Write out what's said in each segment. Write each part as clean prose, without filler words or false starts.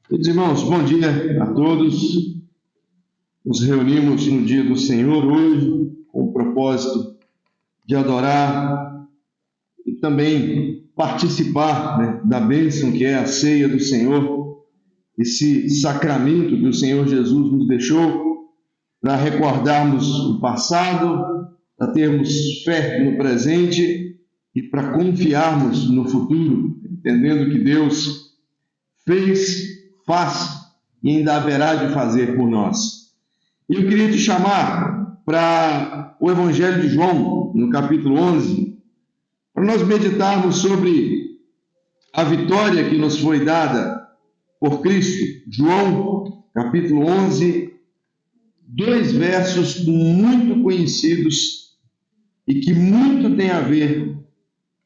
Queridos irmãos, bom dia a todos. Nos reunimos no dia do Senhor hoje com o propósito de adorar e também participar, da bênção que é a ceia do Senhor, esse sacramento que o Senhor Jesus nos deixou para recordarmos o passado, para termos fé no presente e para confiarmos no futuro, entendendo que Deus fez, faz e ainda haverá de fazer por nós. E eu queria te chamar para o Evangelho de João, no capítulo 11, para nós meditarmos sobre a vitória que nos foi dada por Cristo. João, capítulo 11, dois versos muito conhecidos e que muito tem a ver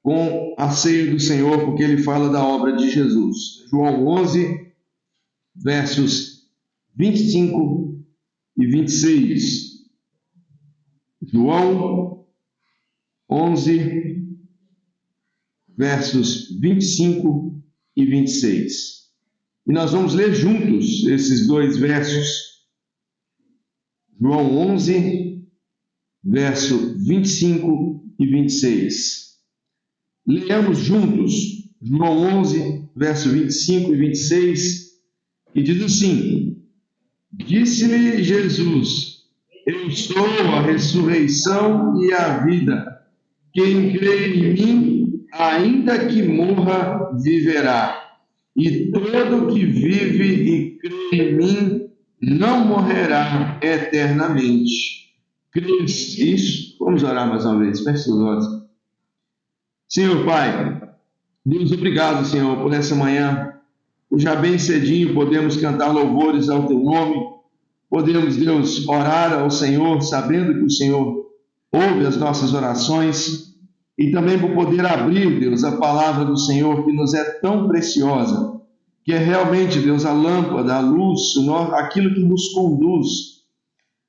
com a ceia do Senhor, porque ele fala da obra de Jesus. João 11, versos 25 e 26. João 11, versos 25 e 26. E nós vamos ler juntos esses dois versos. João 11, verso 25 e 26. Leamos juntos João 11, verso 25 e 26, que diz assim: Disse-lhe Jesus: Eu sou a ressurreição e a vida. Quem crê em mim, ainda que morra, viverá. E todo que vive e crê em mim não morrerá eternamente. Crês isso? Vamos orar mais uma vez. Feche os olhos. Senhor Pai, Deus, obrigado, Senhor, por essa manhã. Já bem cedinho podemos cantar louvores ao Teu nome. Podemos, Deus, orar ao Senhor, sabendo que o Senhor ouve as nossas orações. E também por poder abrir, Deus, a palavra do Senhor, que nos é tão preciosa, que é realmente, Deus, a lâmpada, a luz, aquilo que nos conduz.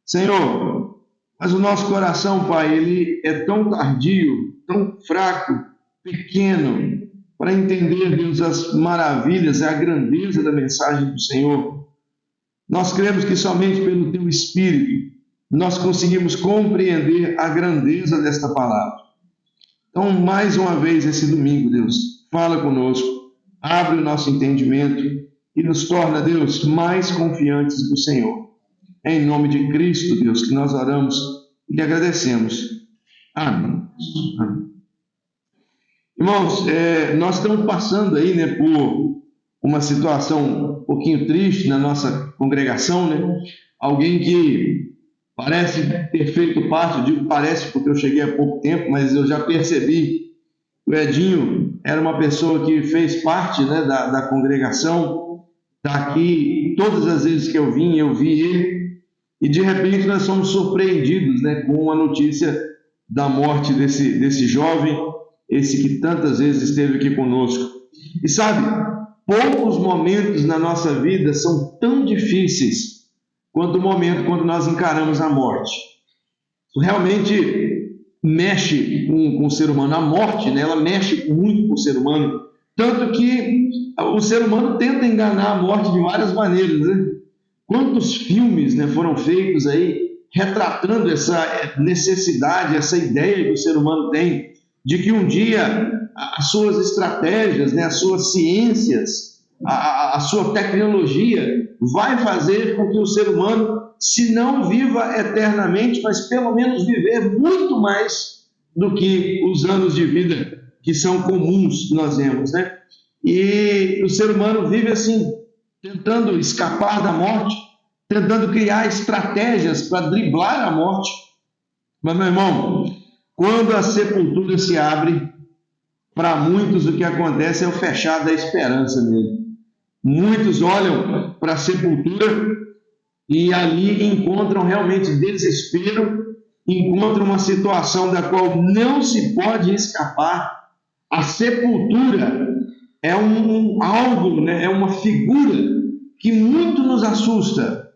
Senhor, mas o nosso coração, Pai, ele é tão tardio, tão fraco, pequeno, para entender, Deus, as maravilhas e a grandeza da mensagem do Senhor. Nós cremos que somente pelo Teu Espírito nós conseguimos compreender a grandeza desta palavra. Então, mais uma vez, esse domingo, Deus, fala conosco, abre o nosso entendimento e nos torna, Deus, mais confiantes do Senhor. É em nome de Cristo, Deus, que nós oramos e lhe agradecemos. Amém. Amém. Irmãos, nós estamos passando aí, por uma situação um pouquinho triste na nossa congregação, Alguém que parece ter feito parte, eu digo parece porque eu cheguei há pouco tempo, mas eu já percebi. O Edinho era uma pessoa que fez parte, da congregação, está aqui, todas as vezes que eu vim, eu vi ele, e de repente nós somos surpreendidos, com a notícia da morte desse jovem, esse que tantas vezes esteve aqui conosco. E sabe, poucos momentos na nossa vida são tão difíceis quanto o momento quando nós encaramos a morte. Realmente mexe com o ser humano. A morte, ela mexe muito com o ser humano, tanto que o ser humano tenta enganar a morte de várias maneiras. Quantos filmes foram feitos aí retratando essa necessidade, essa ideia que o ser humano tem de que um dia as suas estratégias, as suas ciências, a sua tecnologia vai fazer com que o ser humano, se não viva eternamente, mas pelo menos viver muito mais do que os anos de vida que são comuns que nós vemos, E o ser humano vive assim, tentando escapar da morte, tentando criar estratégias para driblar a morte. Mas, meu irmão, quando a sepultura se abre, para muitos o que acontece é o fechar da esperança mesmo. Muitos olham para a sepultura e ali encontram realmente desespero, encontram uma situação da qual não se pode escapar. A sepultura é algo, é uma figura que muito nos assusta.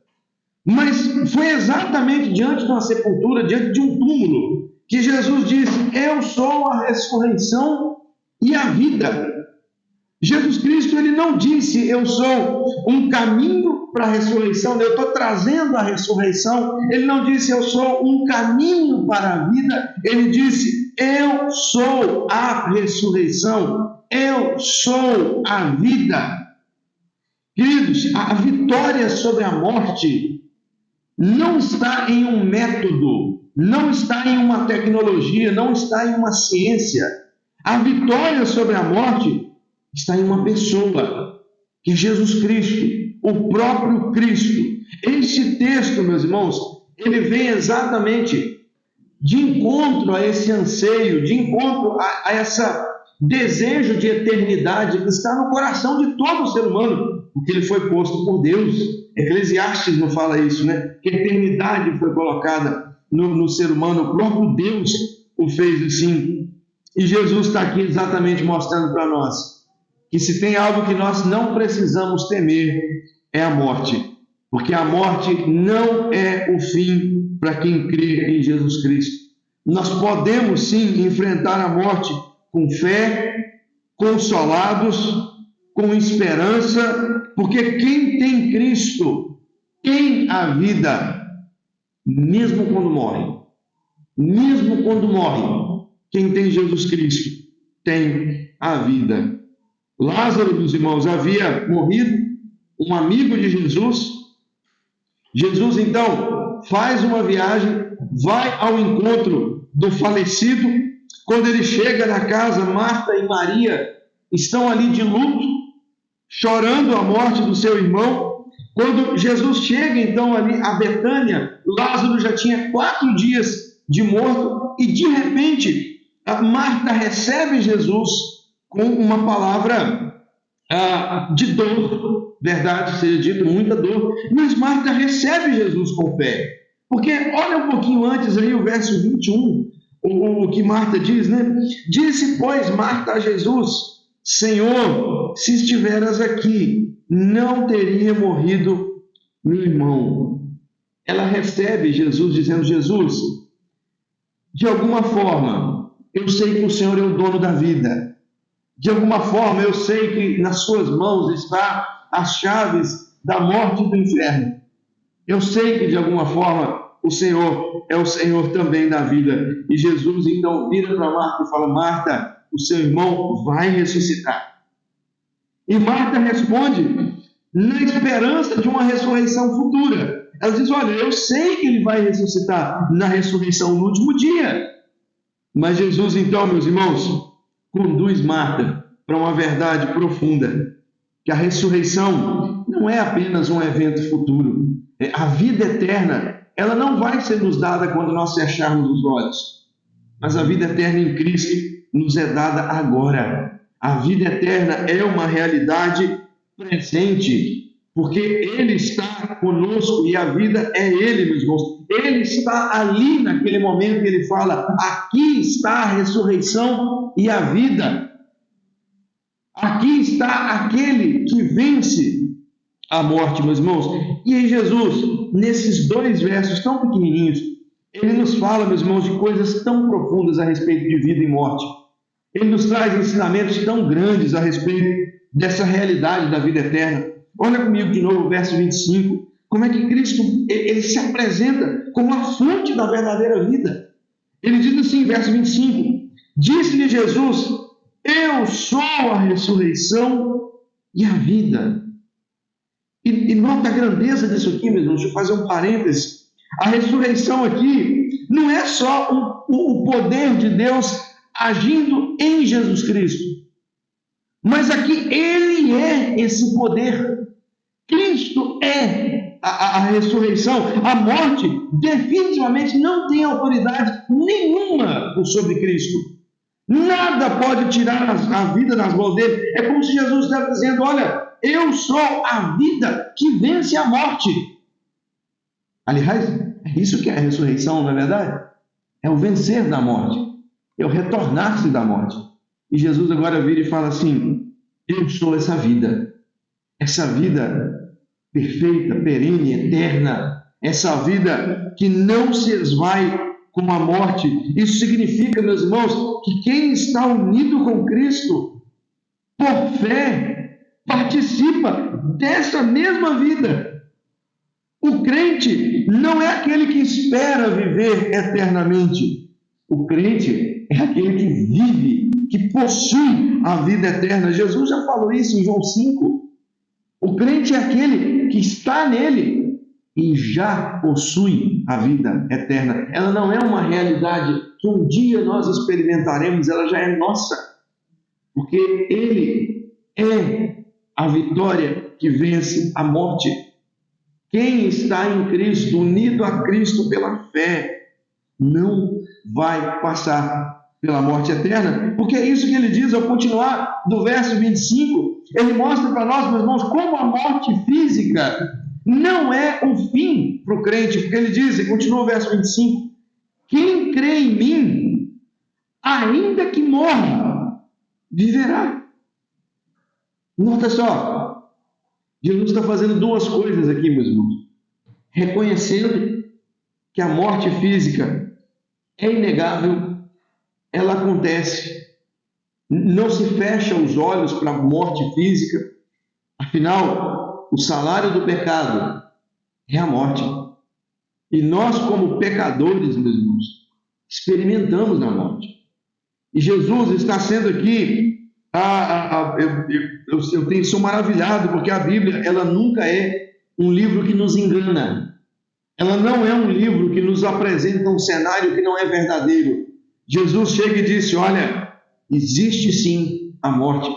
Mas foi exatamente diante de uma sepultura, diante de um túmulo, que Jesus disse: Eu sou a ressurreição e a vida. Jesus Cristo, ele não disse, eu sou um caminho para a ressurreição, eu estou trazendo a ressurreição. Ele não disse, eu sou um caminho para a vida. Ele disse, eu sou a ressurreição, eu sou a vida. Queridos, a vitória sobre a morte não está em um método, não está em uma tecnologia, não está em uma ciência. A vitória sobre a morte está em uma pessoa, que é Jesus Cristo, o próprio Cristo. Este texto, meus irmãos, ele vem exatamente de encontro a esse anseio, de encontro a esse desejo de eternidade que está no coração de todo ser humano, porque ele foi posto por Deus. Eclesiastes não fala isso, né? Que a eternidade foi colocada no ser humano, o próprio Deus o fez assim. E Jesus está aqui exatamente mostrando para nós que se tem algo que nós não precisamos temer, é a morte. Porque a morte não é o fim para quem crê em Jesus Cristo. Nós podemos sim enfrentar a morte com fé, consolados, com esperança, porque quem tem Cristo tem a vida, mesmo quando morre. Mesmo quando morre, quem tem Jesus Cristo tem a vida. Lázaro, meus irmãos, havia morrido, um amigo de Jesus. Jesus, então, faz uma viagem, vai ao encontro do falecido. Quando ele chega na casa, Marta e Maria estão ali de luto, chorando a morte do seu irmão. Quando Jesus chega, então, ali a Betânia, Lázaro já tinha 4 dias de morto, e de repente, a Marta recebe Jesus com uma palavra de dor, verdade seja dito, muita dor, mas Marta recebe Jesus com fé, porque olha um pouquinho antes aí o verso 21, o que Marta diz, né? Disse, pois, Marta a Jesus, Senhor, se estiveras aqui, não teria morrido meu irmão. Ela recebe Jesus dizendo, Jesus, de alguma forma, eu sei que o Senhor é o dono da vida. De alguma forma, eu sei que nas suas mãos está as chaves da morte e do inferno. Eu sei que, de alguma forma, o Senhor é o Senhor também da vida. E Jesus, então, vira para Marta e fala, Marta, o seu irmão vai ressuscitar. E Marta responde na esperança de uma ressurreição futura. Ela diz, olha, eu sei que ele vai ressuscitar na ressurreição no último dia. Mas Jesus, então, meus irmãos, conduz Marta para uma verdade profunda, que a ressurreição não é apenas um evento futuro. A vida eterna, ela não vai ser nos dada quando nós fecharmos os olhos, mas a vida eterna em Cristo nos é dada agora. A vida eterna é uma realidade presente, porque Ele está conosco e a vida é Ele, meus irmãos. Ele está ali naquele momento que Ele fala, aqui está a ressurreição e a vida. Aqui está aquele que vence a morte, meus irmãos. E aí Jesus, nesses 2 versos tão pequenininhos, Ele nos fala, meus irmãos, de coisas tão profundas a respeito de vida e morte. Ele nos traz ensinamentos tão grandes a respeito dessa realidade da vida eterna. Olha comigo de novo o verso 25. Como é que Cristo ele se apresenta como a fonte da verdadeira vida. Ele diz assim, verso 25. Disse-lhe Jesus, eu sou a ressurreição e a vida. E nota a grandeza disso aqui, meus irmãos. Deixa eu fazer um parênteses. A ressurreição aqui não é só o poder de Deus agindo em Jesus Cristo, mas aqui Ele é esse poder. Cristo é a ressurreição. A morte definitivamente não tem autoridade nenhuma sobre Cristo. Nada pode tirar a vida das mãos dele. É como se Jesus estivesse dizendo, olha, eu sou a vida que vence a morte. Aliás, é isso que é a ressurreição, não é verdade? É o vencer da morte, é o retornar-se da morte. E Jesus agora vira e fala assim, eu sou essa vida perfeita, perene, eterna, essa vida que não se esvai com a morte. Isso significa, meus irmãos, que quem está unido com Cristo por fé, participa dessa mesma vida. O crente não é aquele que espera viver eternamente. O crente é aquele que vive, que possui a vida eterna. Jesus já falou isso em João 5. O crente é aquele que está nele e já possui a vida eterna. Ela não é uma realidade que um dia nós experimentaremos, ela já é nossa. Porque ele é a vitória que vence a morte. Quem está em Cristo, unido a Cristo pela fé, não vai passar pela morte eterna, porque é isso que ele diz ao continuar do verso 25. Ele mostra para nós, meus irmãos, como a morte física não é o fim para o crente, porque ele diz, e continua o verso 25, quem crê em mim, ainda que morra, viverá. Nota só, Jesus está fazendo duas coisas aqui, meus irmãos. Reconhecendo que a morte física é inegável, ela acontece. Não se fecha os olhos para a morte física. Afinal, o salário do pecado é a morte. E nós, como pecadores, meus irmãos, experimentamos a morte. E Jesus está sendo aqui... Eu sou maravilhado, porque a Bíblia ela nunca é um livro que nos engana. Ela não é um livro que nos apresenta um cenário que não é verdadeiro. Jesus chega e disse, olha, existe sim a morte.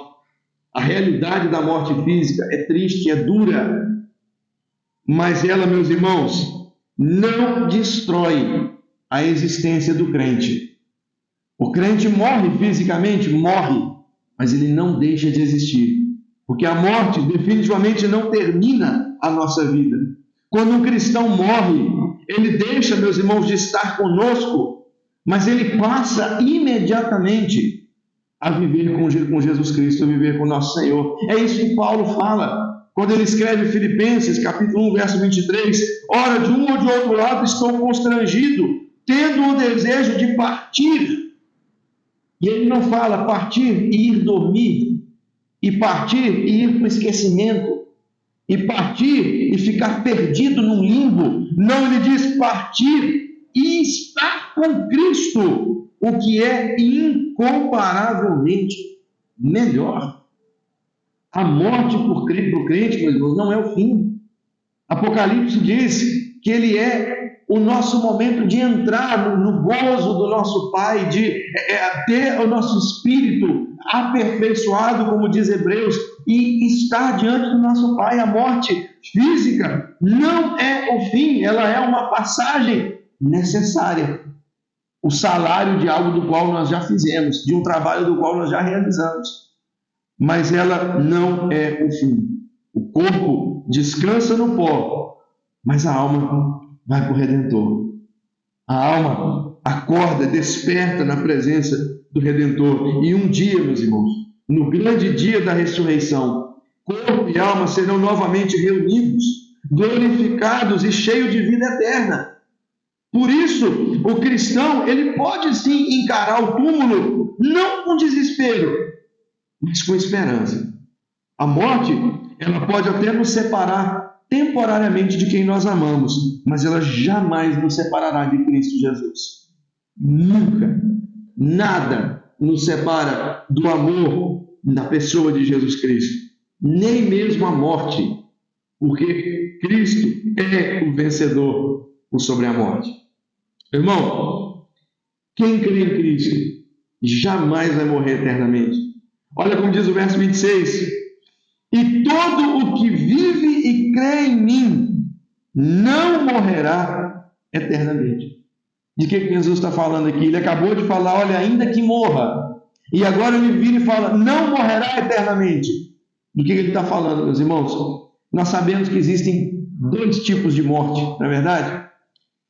A realidade da morte física é triste, é dura, mas ela, meus irmãos, não destrói a existência do crente. O crente morre fisicamente, morre, mas ele não deixa de existir, porque a morte definitivamente não termina a nossa vida. Quando um cristão morre, ele deixa, meus irmãos, de estar conosco, mas ele passa imediatamente a viver com Jesus Cristo, a viver com nosso Senhor. É isso que Paulo fala, quando ele escreve Filipenses, capítulo 1, verso 23, ora, de um ou de outro lado estou constrangido, tendo o desejo de partir. E ele não fala partir e ir dormir, e partir e ir para o esquecimento, e partir e ficar perdido num limbo. Não, ele diz partir e estar com Cristo, o que é incomparavelmente melhor. A morte para o crente, meus irmãos, não é o fim. Apocalipse diz que ele é o nosso momento de entrar no gozo do nosso Pai, de ter o nosso espírito aperfeiçoado, como diz Hebreus, e estar diante do nosso Pai. A morte física não é o fim, ela é uma passagem necessária. O salário de algo do qual nós já fizemos, de um trabalho do qual nós já realizamos. Mas ela não é o fim. O corpo descansa no pó, mas a alma vai para o Redentor. A alma acorda, desperta na presença do Redentor. E um dia, meus irmãos, no grande dia da ressurreição, corpo e alma serão novamente reunidos, glorificados e cheios de vida eterna. Por isso, o cristão, ele pode sim encarar o túmulo, não com desespero, mas com esperança. A morte, ela pode até nos separar temporariamente de quem nós amamos, mas ela jamais nos separará de Cristo Jesus. Nunca, nada nos separa do amor da pessoa de Jesus Cristo, nem mesmo a morte, porque Cristo é o vencedor sobre a morte. Irmão, quem crê em Cristo jamais vai morrer eternamente. Olha como diz o verso 26, e todo o que vive e crê em mim não morrerá eternamente. De que Jesus está falando aqui? Ele acabou de falar, olha, ainda que morra. E agora ele vira e fala, não morrerá eternamente. Do que ele está falando, meus irmãos? Nós sabemos que existem dois tipos de morte, não é verdade?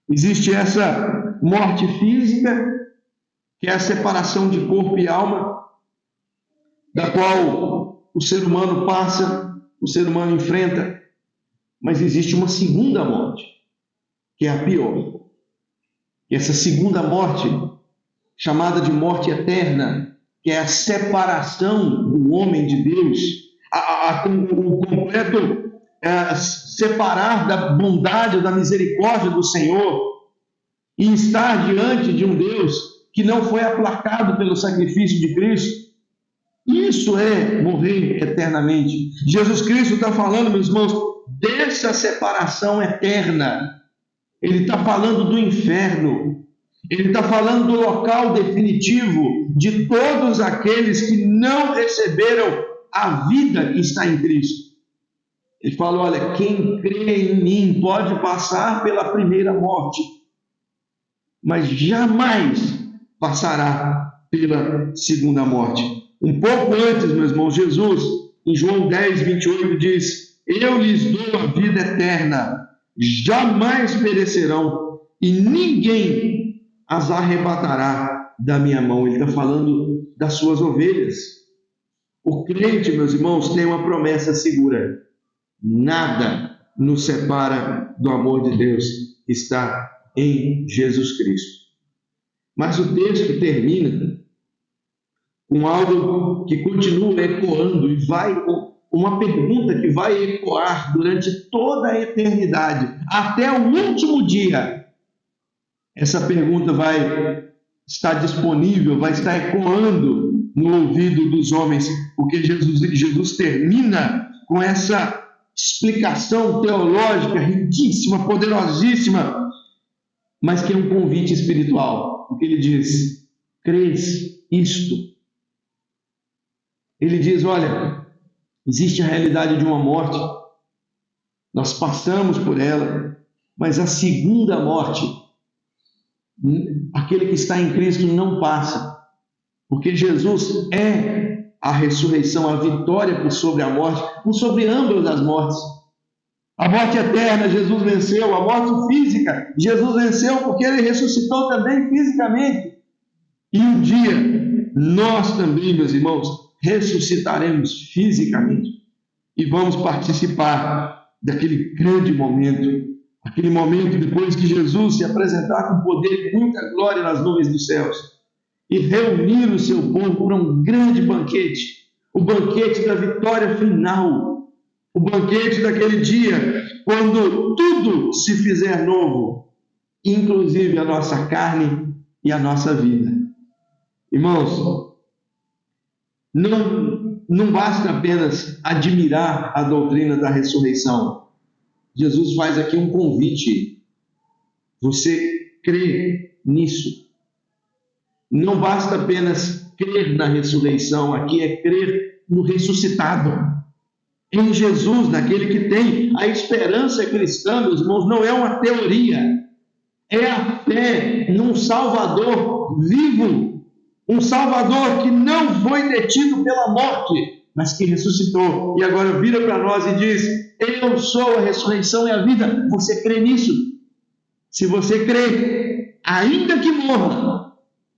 Existe essa morte física, que é a separação de corpo e alma, da qual o ser humano passa, o ser humano enfrenta, mas existe uma segunda morte, que é a pior. E essa segunda morte, chamada de morte eterna, que é a separação do homem de Deus, o completo separar da bondade, da misericórdia do Senhor e estar diante de um Deus que não foi aplacado pelo sacrifício de Cristo. Isso é morrer eternamente. Jesus Cristo está falando, meus irmãos, dessa separação eterna. Ele está falando do inferno. Ele está falando do local definitivo de todos aqueles que não receberam a vida que está em Cristo. Ele falou, olha, quem crê em mim pode passar pela primeira morte, mas jamais passará pela segunda morte. Um pouco antes, meus irmãos, Jesus, em João 10, 28, diz, eu lhes dou a vida eterna, jamais perecerão, e ninguém as arrebatará da minha mão. Ele está falando das suas ovelhas. O crente, meus irmãos, tem uma promessa segura. Nada nos separa do amor de Deus que está em Jesus Cristo. Mas o texto termina com algo que continua ecoando e uma pergunta que vai ecoar durante toda a eternidade, até o último dia. Essa pergunta vai estar disponível, vai estar ecoando no ouvido dos homens, porque Jesus termina com essa explicação teológica riquíssima, poderosíssima, mas que é um convite espiritual, porque ele diz, crês isto? Ele diz, olha, existe a realidade de uma morte, nós passamos por ela, mas a segunda morte, aquele que está em Cristo não passa, porque Jesus é a ressurreição, a vitória por sobre a morte, por sobre ambas as mortes. A morte eterna, Jesus venceu. A morte física, Jesus venceu porque ele ressuscitou também fisicamente. E um dia, nós também, meus irmãos, ressuscitaremos fisicamente. E vamos participar daquele grande momento, aquele momento depois que Jesus se apresentar com poder e muita glória nas nuvens dos céus e reunir o seu povo para um grande banquete, o banquete da vitória final, o banquete daquele dia, quando tudo se fizer novo, inclusive a nossa carne e a nossa vida. Irmãos, não basta apenas admirar a doutrina da ressurreição. Jesus faz aqui um convite. Você crê nisso? Não basta apenas crer na ressurreição, aqui é crer no ressuscitado. Em Jesus, naquele que tem a esperança cristã, meus irmãos, não é uma teoria, é a fé num Salvador vivo, um Salvador que não foi detido pela morte, mas que ressuscitou, e agora vira para nós e diz, eu sou a ressurreição e a vida. Você crê nisso? Se você crê, ainda que morra,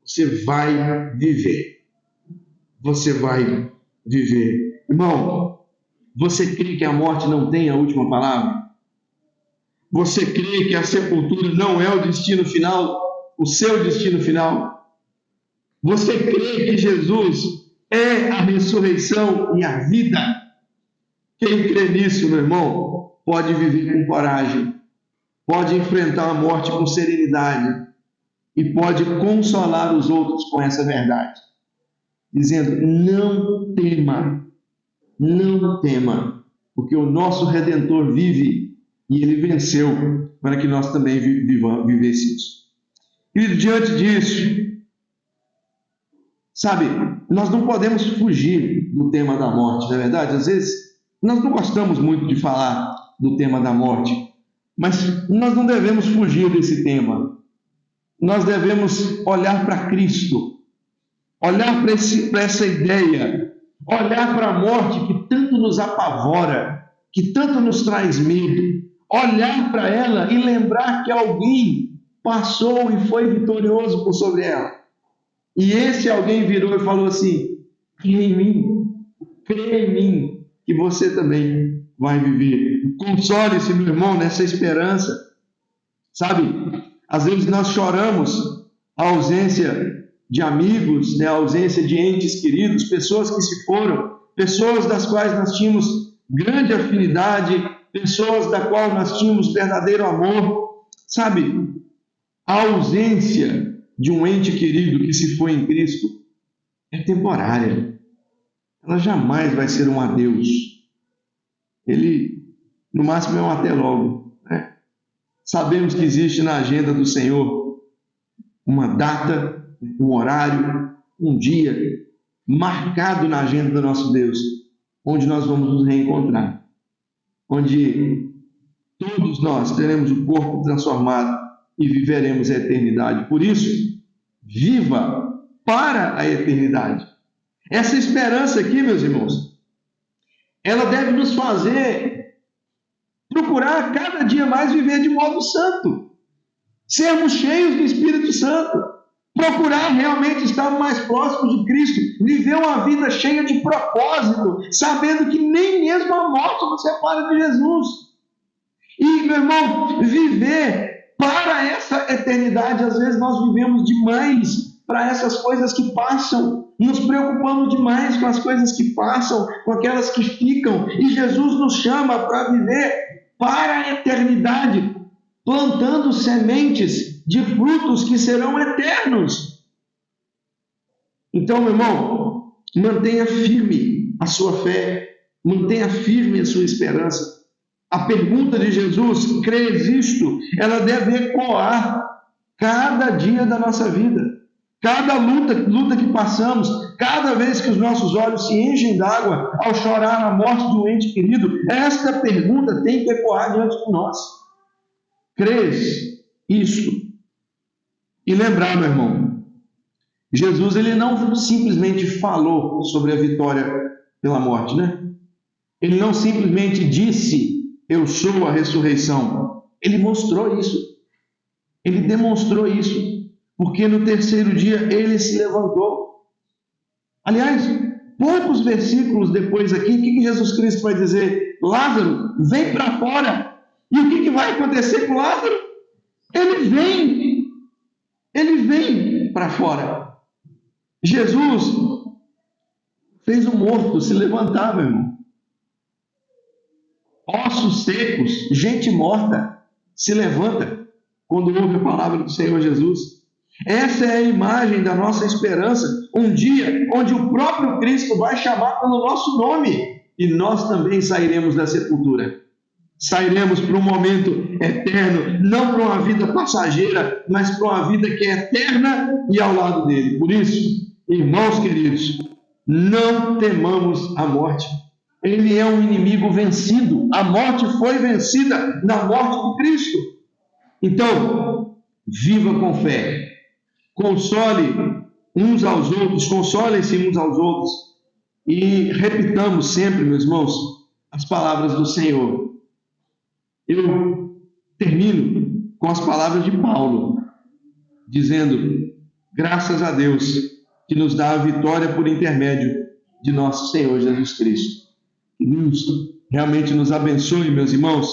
você vai viver. Você vai viver. Irmão, você crê que a morte não tem a última palavra? Você crê que a sepultura não é o destino final, o seu destino final? Você crê que Jesus é a ressurreição e a vida? Quem crê nisso, meu irmão, pode viver com coragem, pode enfrentar a morte com serenidade e pode consolar os outros com essa verdade, dizendo, não tema, não tema, porque o nosso Redentor vive e ele venceu para que nós também vivêssemos. E diante disso, sabe, nós não podemos fugir do tema da morte, não é verdade? Às vezes, nós não gostamos muito de falar do tema da morte, mas nós não devemos fugir desse tema. Nós devemos olhar para Cristo, olhar para essa ideia, olhar para a morte que tanto nos apavora, que tanto nos traz medo, olhar para ela e lembrar que alguém passou e foi vitorioso por sobre ela. E esse alguém virou e falou assim, crê em mim, que você também vai viver. Console-se, meu irmão, nessa esperança. Sabe, às vezes nós choramos a ausência de amigos, né? A ausência de entes queridos, pessoas que se foram, pessoas das quais nós tínhamos grande afinidade, pessoas da qual nós tínhamos verdadeiro amor, sabe? A ausência de um ente querido que se foi em Cristo é temporária. Ela jamais vai ser um adeus. Ele, no máximo, é um até logo, né? Sabemos que existe na agenda do Senhor uma data, um horário, um dia marcado na agenda do nosso Deus, onde nós vamos nos reencontrar, onde todos nós teremos o corpo transformado e viveremos a eternidade. Por isso, viva para a eternidade. Essa esperança aqui, meus irmãos, ela deve nos fazer procurar cada dia mais viver de modo santo, sermos cheios do Espírito Santo, procurar realmente estar mais próximo de Cristo, viver uma vida cheia de propósito, sabendo que nem mesmo a morte nos separa de Jesus. E, meu irmão, viver para essa eternidade, às vezes nós vivemos demais para essas coisas que passam, nos preocupamos demais com as coisas que passam, com aquelas que ficam, e Jesus nos chama para viver para a eternidade, plantando sementes de frutos que serão eternos. Então, meu irmão, mantenha firme a sua fé, mantenha firme a sua esperança. A pergunta de Jesus, crês isto? Ela deve ecoar cada dia da nossa vida. Cada luta que passamos, cada vez que os nossos olhos se enchem d'água ao chorar a morte de um ente querido, esta pergunta tem que ecoar diante de nós. Crês isto? E lembrar, meu irmão, Jesus ele não simplesmente falou sobre a vitória pela morte, né? Ele não simplesmente disse, eu sou a ressurreição. Ele mostrou isso. Ele demonstrou isso. Porque no terceiro dia ele se levantou. Aliás, poucos versículos depois aqui, o que Jesus Cristo vai dizer? Lázaro, vem para fora. E o que vai acontecer com Lázaro? Ele vem para fora. Jesus fez o morto se levantar, meu irmão. Ossos secos, gente morta, se levanta quando ouve a palavra do Senhor Jesus. Essa é a imagem da nossa esperança, um dia onde o próprio Cristo vai chamar pelo nosso nome e nós também sairemos da sepultura. Sairemos para um momento eterno, não para uma vida passageira, mas para uma vida que é eterna e ao lado dele. Por isso, irmãos queridos, não temamos a morte. Ele é um inimigo vencido. A morte foi vencida na morte de Cristo. Então, viva com fé. Console uns aos outros, consolem-se uns aos outros e repitamos sempre, meus irmãos, as palavras do Senhor. Eu termino com as palavras de Paulo, dizendo, graças a Deus que nos dá a vitória por intermédio de nosso Senhor Jesus Cristo. Que Deus realmente nos abençoe, meus irmãos,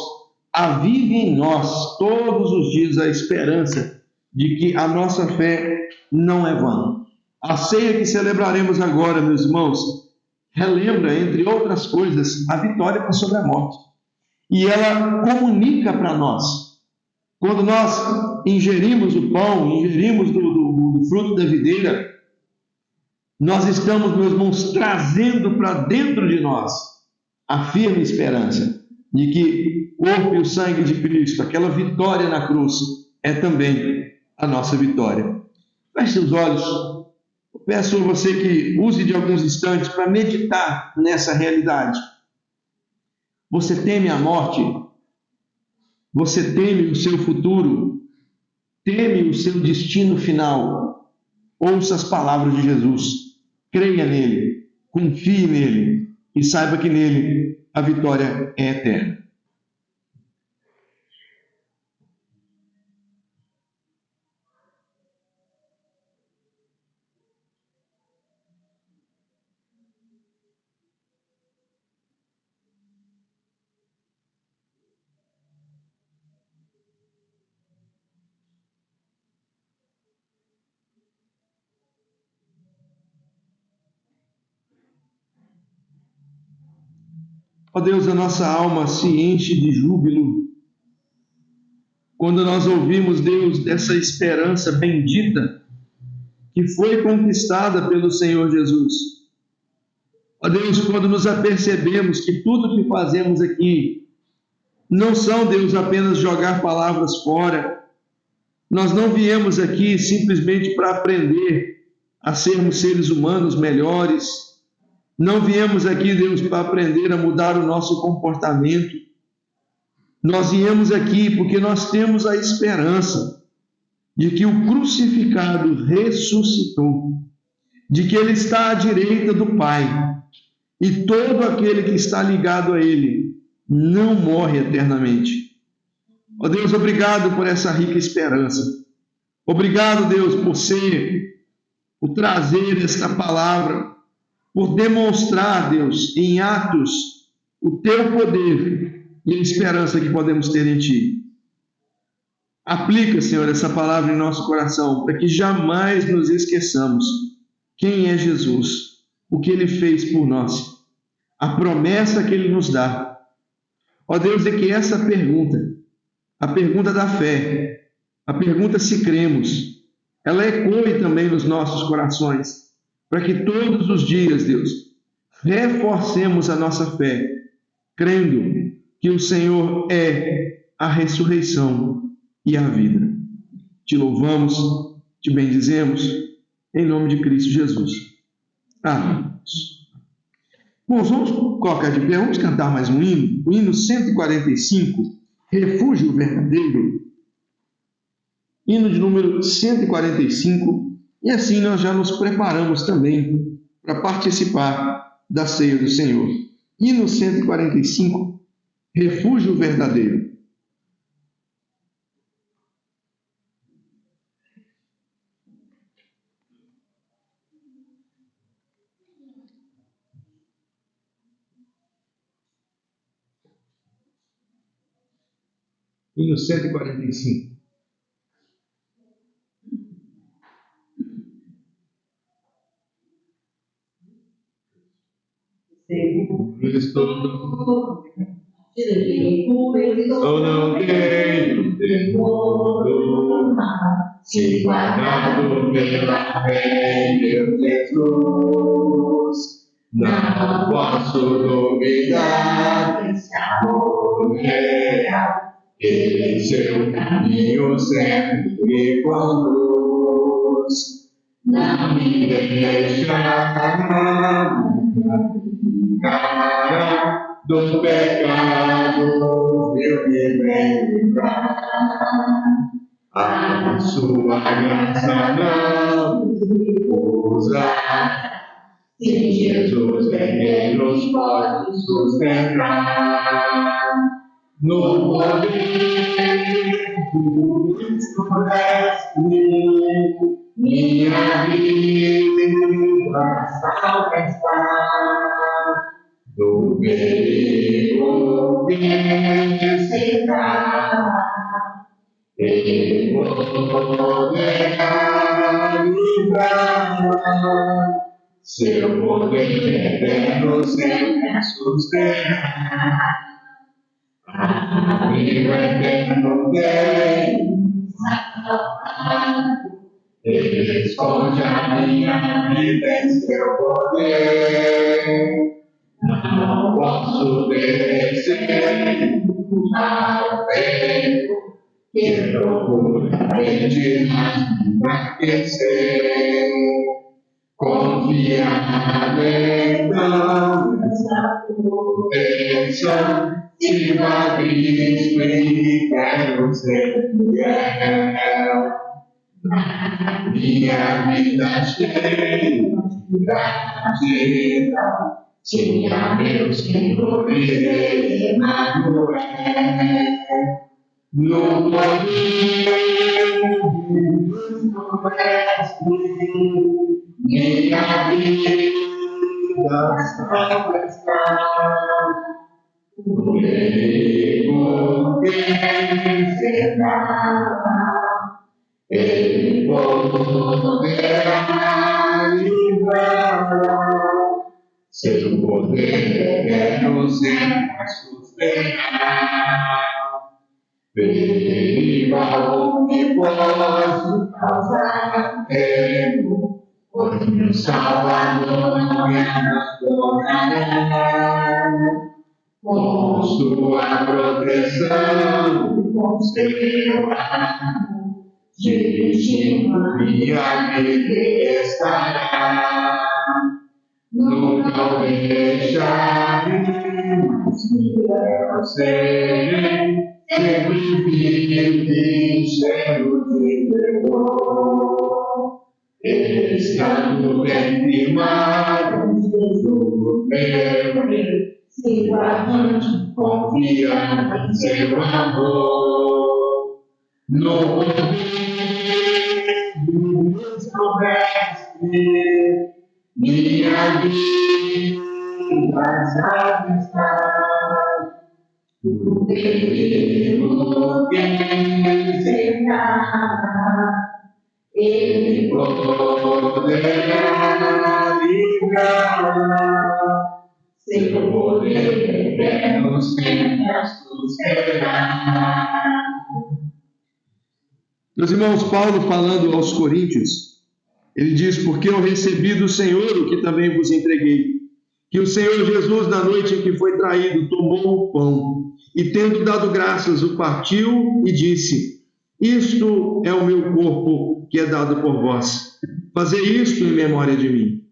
avive em nós todos os dias a esperança de que a nossa fé não é vã. A ceia que celebraremos agora, meus irmãos, relembra, entre outras coisas, a vitória sobre a morte. E ela comunica para nós. Quando nós ingerimos o pão, ingerimos do fruto da videira, nós estamos, meus irmãos, trazendo para dentro de nós a firme esperança de que o corpo e o sangue de Cristo, aquela vitória na cruz, é também a nossa vitória. Feche seus olhos. Eu peço a você que use de alguns instantes para meditar nessa realidade. Você teme a morte? Você teme o seu futuro? Teme o seu destino final? Ouça as palavras de Jesus. Creia nele, confie nele e saiba que nele a vitória é eterna. Ó Deus, a nossa alma se enche de júbilo quando nós ouvimos, Deus, dessa esperança bendita que foi conquistada pelo Senhor Jesus. Ó Deus, quando nos apercebemos que tudo que fazemos aqui não são, Deus, apenas jogar palavras fora. Nós não viemos aqui simplesmente para aprender a sermos seres humanos melhores. Não viemos aqui, Deus, para aprender a mudar o nosso comportamento. Nós viemos aqui porque nós temos a esperança de que o crucificado ressuscitou, de que Ele está à direita do Pai, e todo aquele que está ligado a Ele não morre eternamente. Ó Deus, obrigado por essa rica esperança. Obrigado, Deus, por trazer esta palavra, por demonstrar, Deus, em atos, o Teu poder e a esperança que podemos ter em Ti. Aplica, Senhor, essa palavra em nosso coração, para que jamais nos esqueçamos quem é Jesus, o que Ele fez por nós, a promessa que Ele nos dá. Ó Deus, é que essa pergunta, a pergunta da fé, a pergunta se cremos, ela ecoe também nos nossos corações, para que todos os dias, Deus, reforcemos a nossa fé, crendo que o Senhor é a ressurreição e a vida. Te louvamos, te bendizemos, em nome de Cristo Jesus. Amém. Bom, vamos colocar de pé, vamos cantar mais um hino, o hino 145, Refúgio Verdadeiro. Hino de número 145, e assim nós já nos preparamos também para participar da ceia do Senhor. Hino 145, Refúgio Verdadeiro. Hino 145. Cristo, eu não tenho temor, se guardado pela fé, meu Jesus, não posso duvidar desse amor real, ele seu caminho sempre conduz, não me deixará do pecado, eu me livrar. A sua graça não usa, se Jesus é quem nos pode sustentar. No poder do Cristo, minha vida salva está. Do perigo que será, Ele poderá livrar. Seu poder eterno sempre susterá. Amigo eterno tem salvado, Ele esconde a minha vida em seu poder. Não posso descer ao vento que procura enfraquecer. Confiado então nessa proteção, sigo a Cristo e quero ser fiel. Na minha vida cheia de gratidão, sim, a meu Senhor irei Emmanuel. No poder do Mestre, minha vida salva está. O perigo que será, Ele poderá livrar. seu poder eterno sempre sustentará. Viva que posso causar tempo, pois meu Salvador não me abandonará. Com sua proteção, com seu amor, dirigindo minha vida estará. Nunca me deixaremos, fiel serei, sempre vive cheio de temor. Estando bem firmado, Jesus meu Rei, sigo avante, confiando em seu amor. No poder do mesmo mestre, minha vida já está. No perigo que me cercar, Ele poderá livrar. Seu poder eterno sempre sustentará. Meus irmãos, Paulo falando aos Coríntios, ele diz: porque eu recebi do Senhor o que também vos entreguei, que o Senhor Jesus, na noite em que foi traído, tomou o pão e, tendo dado graças, o partiu e disse: isto é o meu corpo que é dado por vós. Fazei isto em memória de mim.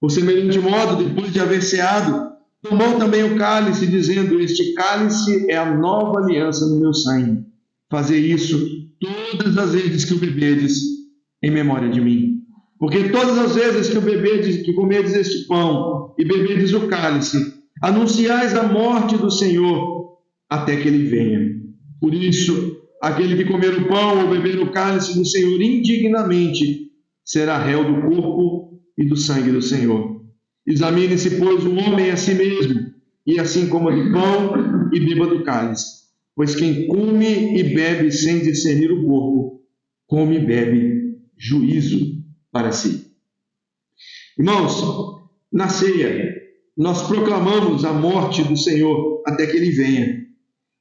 Por semelhante modo, depois de haver ceado, tomou também o cálice, dizendo: este cálice é a nova aliança no meu sangue. Fazei isso todas as vezes que o beberdes em memória de mim. Porque todas as vezes que comerdes este pão e beberdes o cálice, anunciais a morte do Senhor até que ele venha. Por isso, aquele que comer o pão ou beber o cálice do Senhor indignamente será réu do corpo e do sangue do Senhor. Examine-se, pois, o homem a si mesmo, e assim coma do pão e beba do cálice. Pois quem come e bebe sem discernir o corpo, come e bebe juízo para si. Irmãos, na ceia, nós proclamamos a morte do Senhor até que ele venha.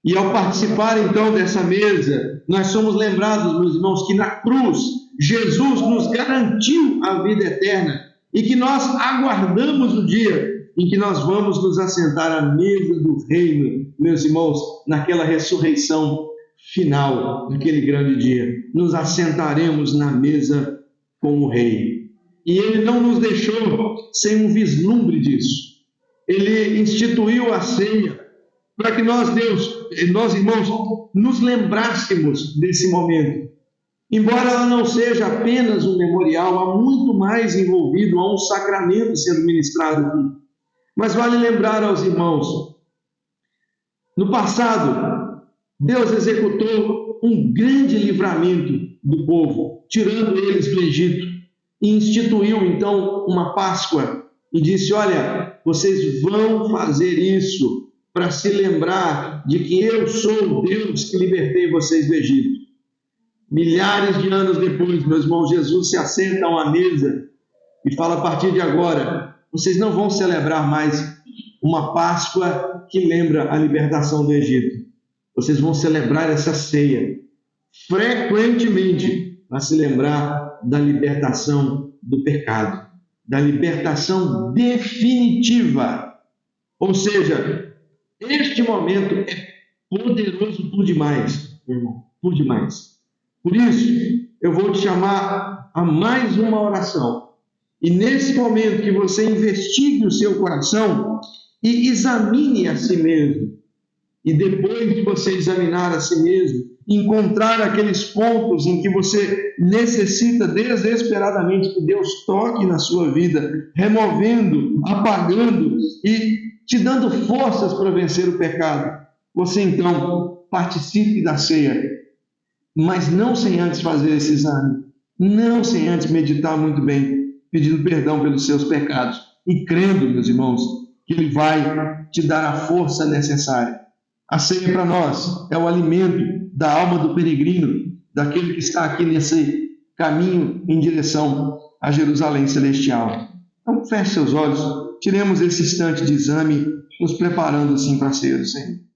E ao participar então dessa mesa, nós somos lembrados, meus irmãos, que na cruz Jesus nos garantiu a vida eterna e que nós aguardamos o dia em que nós vamos nos assentar à mesa do reino, meus irmãos, naquela ressurreição final, naquele grande dia. Nos assentaremos na mesa com o Rei. E ele não nos deixou sem um vislumbre disso. Ele instituiu a ceia para que nós, irmãos, nos lembrássemos desse momento. Embora ela não seja apenas um memorial, há muito mais envolvido, há um sacramento sendo ministrado aqui. Mas vale lembrar aos irmãos, no passado, Deus executou um grande livramento do povo, tirando eles do Egito, e instituiu então uma Páscoa, e disse: olha, vocês vão fazer isso para se lembrar de que eu sou o Deus que libertei vocês do Egito. Milhares de anos depois, meus irmãos, Jesus se assenta a uma mesa e fala: a partir de agora, vocês não vão celebrar mais uma Páscoa que lembra a libertação do Egito. Vocês vão celebrar essa ceia frequentemente para se lembrar da libertação do pecado, da libertação definitiva. Ou seja, este momento é poderoso por demais, irmão, por demais. Por isso, eu vou te chamar a mais uma oração. E nesse momento que você investigue o seu coração e examine a si mesmo. E depois de você examinar a si mesmo, encontrar aqueles pontos em que você necessita desesperadamente que Deus toque na sua vida, removendo, apagando e te dando forças para vencer o pecado. Você então participe da ceia, mas não sem antes fazer esse exame, não sem antes meditar muito bem, pedindo perdão pelos seus pecados e crendo, meus irmãos, que Ele vai te dar a força necessária. A ceia para nós é o alimento da alma do peregrino, daquele que está aqui nesse caminho em direção a Jerusalém Celestial. Então feche seus olhos, tiremos esse instante de exame, nos preparando assim para ser o Senhor.